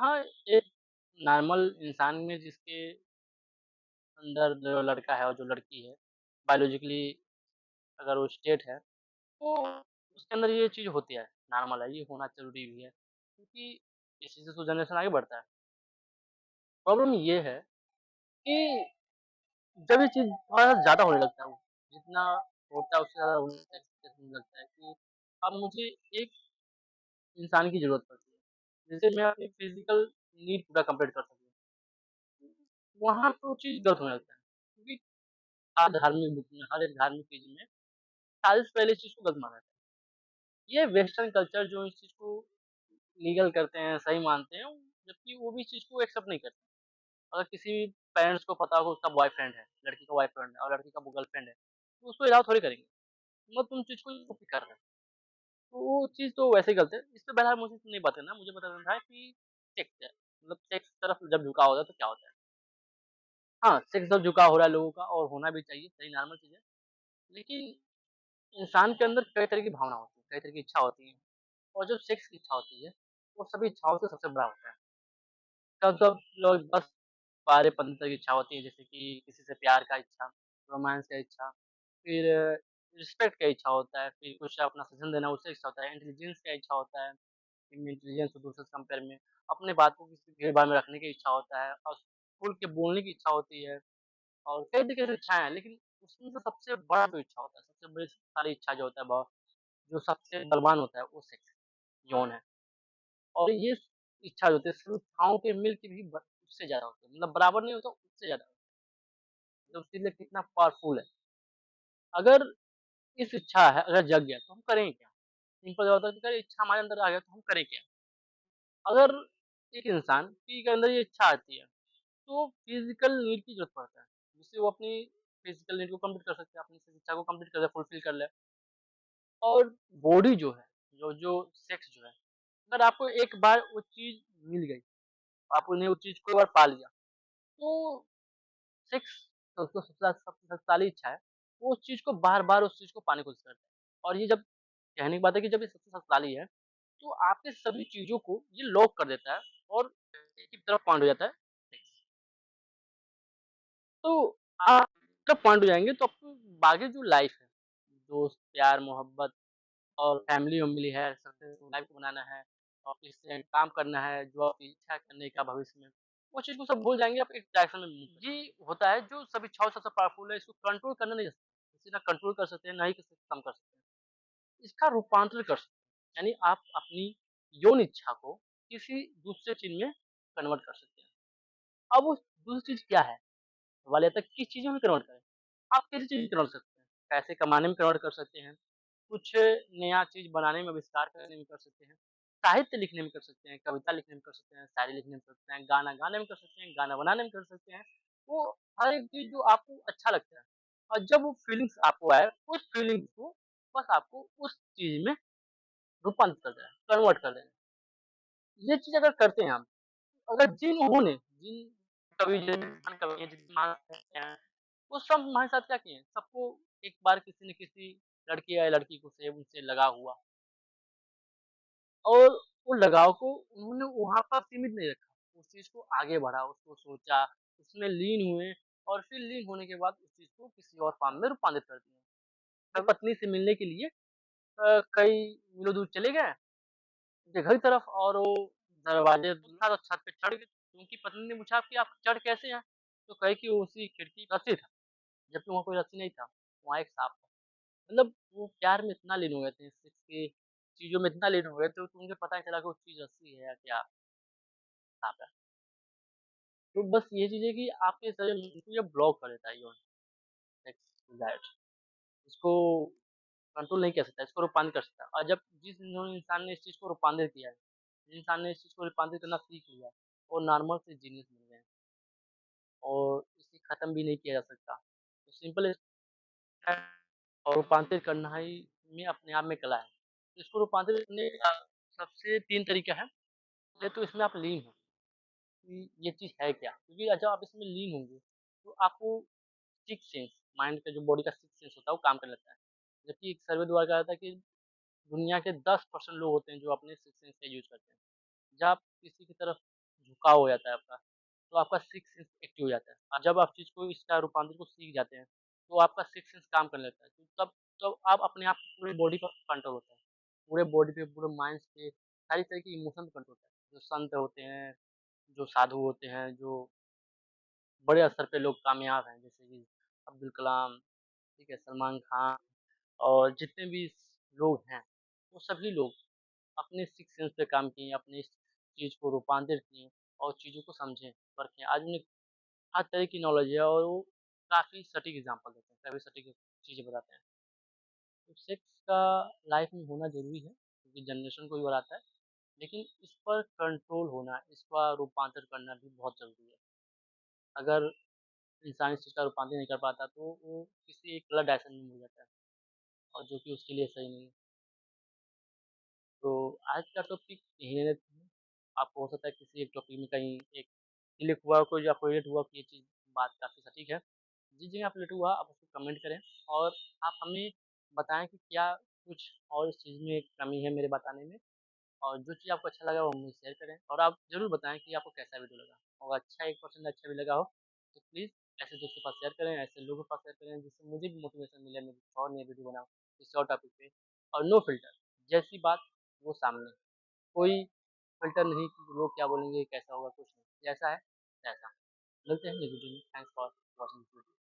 हाँ, एक नॉर्मल इंसान में जिसके अंदर जो लड़का है और जो लड़की है, बायोलॉजिकली अगर वो स्टेट है, तो उसके अंदर ये चीज़ होती है, नॉर्मल है, ये होना ज़रूरी भी है। क्योंकि इसी से तो जनरेशन आगे बढ़ता है। प्रॉब्लम ये है कि जब ये चीज़ थोड़ा ज़्यादा होने लगता है वो, जितना होता है उससे ज़्यादा होने लगता है कि अब मुझे एक इंसान की ज़रूरत पड़ती है, जिससे मैं अपनी फ़िज़िकल नीड पूरा कंप्लीट कर सकूँ। वहाँ पे वो चीज़ गलत होने लगता है, क्योंकि हर धार्मिक बुक में, हर एक धार्मिक चीज़ में शादी से पहले इस चीज़ को गलत माना जाता है। ये वेस्टर्न कल्चर जो इस चीज़ को लीगल करते हैं, सही मानते हैं, जबकि वो भी इस चीज़ को एक्सेप्ट नहीं करते। अगर किसी पेरेंट्स को पता हो उसका बॉयफ्रेंड है, लड़की का बॉयफ्रेंड है और लड़की का वो गर्लफ्रेंड है, तो उसको अलाउ थोड़ी करेंगे। मतलब तुम चीज़ को कॉपी कर रहे हो। तो वो चीज़ तो वैसे ही गलत है। इस पे बहरहाल मुझे नहीं बताना, मुझे बताना था कि सेक्स है, मतलब सेक्स की तरफ जब झुकाव होता है तो क्या होता है? हाँ, सेक्स तरफ झुकाव हो रहा है लोगों का और होना भी चाहिए, सही नॉर्मल चीज़ है। लेकिन इंसान के अंदर कई तरह की भावना होती है, कई तरह की इच्छा होती है और जो सेक्स की इच्छा होती है, वो सभी इच्छाओं से सबसे बड़ा होता है। सब लोग बस 12-15 तरह की इच्छा होती है, जैसे कि किसी से प्यार का इच्छा, रोमांस का इच्छा, फिर रिस्पेक्ट का इच्छा होता है, फिर कुछ अपना सजेशन देना उससे इच्छा होता है, इंटेलिजेंस का इच्छा होता है, इंटेलिजेंस को दूसरे से कंपेयर में, अपने बात को किसी भीड़ भाड़ में रखने की इच्छा होता है और खुल के बोलने की इच्छा होती है और कई तरीके से इच्छाएँ हैं, लेकिन उसमें से सबसे बड़ा जो इच्छा होता है, सबसे बड़ी सारी इच्छा जो होता है जो सबसे बलवान होता है, वो सेक्स यौन है। और ये इच्छा जो होती है सिर्फ़ इच्छाओं के मिल के भी उससे ज़्यादा होती है, मतलब बराबर नहीं होता, उससे ज़्यादा होता है। तो उसके लिए कितना पावरफुल है। अगर इस इच्छा है, अगर जग गया तो हम करेंगे क्या? सिंपल सा होता है कि अगर इच्छा हमारे अंदर आ गया तो हम करें क्या? अगर एक इंसान के अंदर ये इच्छा आती है, तो फिज़िकल नीड की ज़रूरत पड़ता है, जिससे वो अपनी फिज़िकल नीड को कंप्लीट कर सकते हैं, अपनी इस इच्छा को कंप्लीट कर ले, फुलफ़िल कर ले। और बॉडी जो है, जो सेक्स जो है, अगर आपको एक बार वो चीज़ मिल गई, आपने वो चीज़ को एक बार पा लिया, तो सेक्स उसको सबसे शक्तिशाली इच्छा है, वो उस चीज़ को बार-बार उस चीज़ को पाने की कोशिश करता है। और ये जब कहने की बात है कि जब ये सबसे शक्तिशाली है, तो आपके सभी चीज़ों को ये लॉक कर देता है और एक ही तरफ पॉइंट हो जाता है सेक्स। तो आप जब पॉइंट हो जाएँगे तो आपको बाकी जो लाइफ़ है, दोस्त, प्यार, मोहब्बत और फैमिली-वैमिली है, सक्सेसफुल लाइफ़ को बनाना है, ऑफ़िस से काम करना है, जो आपकी इच्छा करने का भविष्य में, वो चीज़ को सब भूल जाएँगे, आप एक डायरेक्शन में मूव करेंगे। ये होता है जो सब इच्छाओं से सबसे पावरफुल है, इसको कंट्रोल करना नहीं सकते। इसे ना कंट्रोल कर सकते हैं, ना ही किसी से कम कर सकते हैं। इसका रूपांतर कर सकते हैं, यानी आप अपनी यौन इच्छा को किसी दूसरे चीज़ में कन्वर्ट कर सकते हैं। अब वो दूसरी चीज़ क्या है? सवाल ये आता है किस चीज़ में कन्वर्ट करें? आप किसी चीज़ में कन्वर्ट कर सकते हैं। पैसे कमाने में कन्वर्ट कर सकते हैं, कुछ नया चीज़ बनाने में, आविष्कार करने में कर सकते हैं, साहित्य लिखने में कर सकते हैं, कविता लिखने में कर सकते हैं, शायरी लिखने में कर सकते हैं, गाना गाने में कर सकते हैं, गाना बनाने में कर सकते हैं। वो हर एक चीज़ जो आपको अच्छा लगता है और जब वो फीलिंग्स आपको आए, उस फीलिंग्स को बस आपको उस चीज़ में रूपांतरित कर देना है, कन्वर्ट कर देना है। ये चीज़ अगर करते हैं हम, अगर जिन कवि जिन महान कवि हैं, जिन महान साहित्यकार हैं, वो सब हमारे साथ क्या किए हैं? सबको एक बार किसी न किसी लड़के या लड़की को से उनसे लगाव हुआ और वो लगाव को उन्होंने वहाँ पर सीमित नहीं रखा। उस चीज़ को आगे बढ़ा, उसको सोचा, उसमें लीन हुए और फिर लीन होने के बाद उस चीज़ को किसी और फ़ॉर्म में रूपांतरित कर दिया। अपनी पत्नी से मिलने के लिए कई मीलों दूर चले गए, उनके घर की तरफ और वो दरवाजे था तो छत पे चढ़ गए। तो उनकी पत्नी ने पूछा कि आप चढ़ कैसे आए? तो कहे कि वो उसी खिड़की रस्सी था, जबकि वहाँ कोई रस्सी नहीं था, वहाँ एक साँप था। मतलब वो प्यार में इतना लीन हो गए थे, सेक्स की चीज़ों में इतना लीन हो गए थे, तो उनको पता नहीं चला कि वो चीज़ रस्सी है या क्या साँप है। तो बस ये चीज़ है कि आपके शरीर में को ये ब्लॉक कर देता है यौन सेक्स डिज़ायर्स। इसको कंट्रोल नहीं कर सकता, इसको रूपांतरित कर सकता है और जब जिस इंसान ने इस चीज़ को रूपांतरित किया है, जिस इंसान ने इस चीज़ को रूपांतरित करना सीख लिया है, वो नॉर्मल से जीनियस बन गए हैं और इसे खत्म भी नहीं किया जा सकता। तो सिंपल है और रूपांतरित करना ही में अपने आप में कला है। इसको रूपांतरित करने का सबसे 3 तरीका है। पहले तो इसमें आप लीन हो कि ये चीज़ है क्या? क्योंकि जब आप इसमें लीन होंगे, तो आपको सिक्स्थ सेंस माइंड का जो बॉडी का सिक्स्थ सेंस होता है, वो काम करने लगता है। जबकि एक सर्वे द्वारा कहा जाता है कि दुनिया के 10% लोग होते हैं जो अपने सिक्स्थ सेंस का यूज़ करते हैं। जब आप किसी की तरफ झुकाव हो जाता है आपका, तो आपका सिक्स्थ सेंस एक्टिव हो जाता है। और जब आप चीज़ को इसका रूपांतर को सीख जाते हैं, तो आपका सिक्स्थ सेंस काम करने लगता है। तो तब आप अपने आप पूरी बॉडी पर कंट्रोल होता है। पूरे बॉडी पे, पूरे माइंड्स पे, सारी तरह की इमोशन पे कंट्रोल होता है। जो संत होते हैं, जो साधु होते हैं, जो बड़े स्तर पे लोग कामयाब हैं, जैसे कि अब्दुल कलाम, ठीक है, सलमान खान और जितने भी लोग हैं, वो सभी लोग अपने सिक्स्थ सेंस पे काम किए, अपने इस चीज़ को रूपांतरित किए और चीज़ों को समझें, परखें। आज उन्हें हर तरह की नॉलेज है और वो काफ़ी सटीक एग्ज़ाम्पल देते हैं, काफ़ी सटीक चीज़ें बताते हैं। तो सेक्स का लाइफ में होना ज़रूरी है, क्योंकि जनरेशन को भी बढ़ाता है, लेकिन इस पर कंट्रोल होना, इसका रूपांतर करना भी बहुत ज़रूरी है। अगर इंसान इस चीज़ का रूपांतर नहीं कर पाता, तो वो किसी एक गलत डायरेक्शन में मुड़ जाता है और जो कि उसके लिए सही नहीं है। तो आज का टॉपिक यही है। आपको हो सकता है किसी एक टॉपिक में कहीं एक क्लिक हुआ हो, कोई आपको रिलेट हुआ कि ये चीज़ बात काफ़ी सटीक है। जिस जगह आपको रिलेट हुआ आप उसको कमेंट करें और आप हमें बताएँ कि क्या कुछ और इस चीज़ में कमी है मेरे बताने में, और जो चीज़ आपको अच्छा लगा वो मुझे शेयर करें और आप ज़रूर बताएँ कि आपको कैसा वीडियो लगा। और अच्छा 1% अच्छा भी लगा हो तो प्लीज़ ऐसे दोस्तों के पास शेयर करें, ऐसे लोगों के पास शेयर करें जिससे मुझे भी मोटिवेशन मिले, मैं कुछ और नई वीडियो बनाऊँ किसी और टॉपिक पे। और नो फ़िल्टर, जैसी बात वो सामने। कोई फ़िल्टर नहीं कि लोग क्या बोलेंगे, कैसा होगा, कुछ नहीं। जैसा है वैसा। मिलते हैं नेक्स्ट वीडियो में। Thanks for watching this video.